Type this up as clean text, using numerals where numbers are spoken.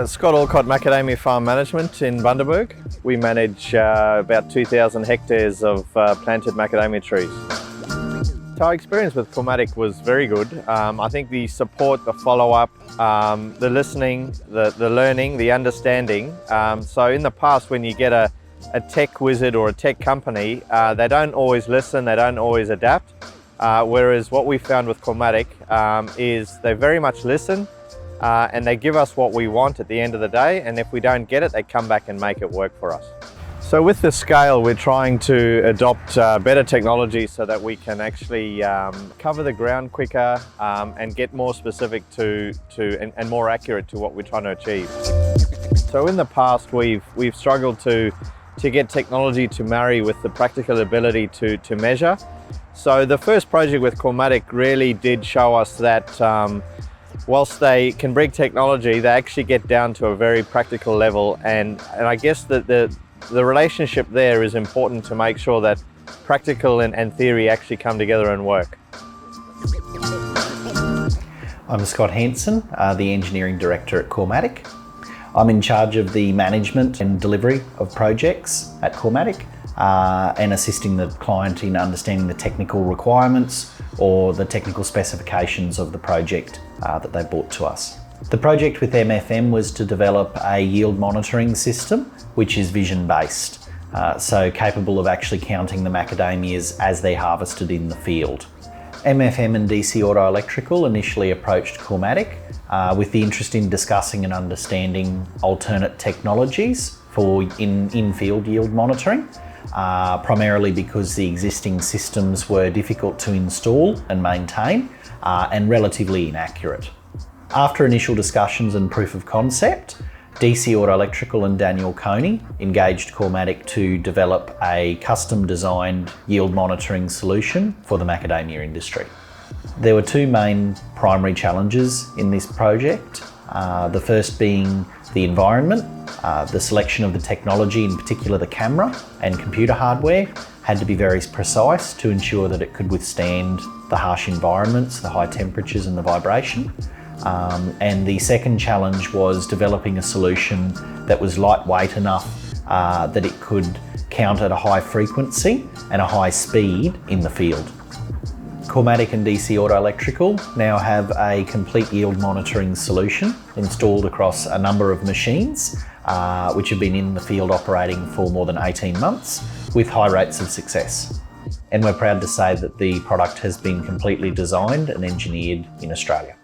Scott Alcott Macadamia Farm Management in Bundaberg. We manage about 2,000 hectares of planted macadamia trees. So our experience with COREMATIC was very good. I think the support, the follow-up, the listening, the learning, the understanding. So in the past, when you get a tech wizard or a tech company, they don't always listen, they don't always adapt. Whereas what we found with COREMATIC is they very much listen, and they give us what we want at the end of the day, and if we don't get it, they come back and make it work for us. So with the scale, we're trying to adopt better technology so that we can actually cover the ground quicker and get more specific and more accurate to what we're trying to achieve. So in the past, we've struggled to get technology to marry with the practical ability to measure. So the first project with COREMATIC really did show us that whilst they can bring technology, they actually get down to a very practical level, and I guess that the relationship there is important to make sure that practical and theory actually come together and work. I'm Scott Hanson, the Engineering Director at COREMATIC. I'm in charge of the management and delivery of projects at COREMATIC and assisting the client in understanding the technical requirements or the technical specifications of the project that they brought to us. The project with MFM was to develop a yield monitoring system which is vision-based, so capable of actually counting the macadamias as they're harvested in the field. MFM and DC Auto Electrical initially approached COREMATIC with the interest in discussing and understanding alternate technologies for in-field yield monitoring, primarily because the existing systems were difficult to install and maintain and relatively inaccurate. After initial discussions and proof of concept, DC Auto Electrical and Daniel Coney engaged COREMATIC to develop a custom-designed yield monitoring solution for the macadamia industry. There were two main primary challenges in this project. The first being the environment. The selection of the technology, in particular the camera and computer hardware, had to be very precise to ensure that it could withstand the harsh environments, the high temperatures and the vibration. And the second challenge was developing a solution that was lightweight enough that it could count at a high frequency and a high speed in the field. COREMATIC and DC Auto Electrical now have a complete yield monitoring solution installed across a number of machines which have been in the field operating for more than 18 months with high rates of success. And we're proud to say that the product has been completely designed and engineered in Australia.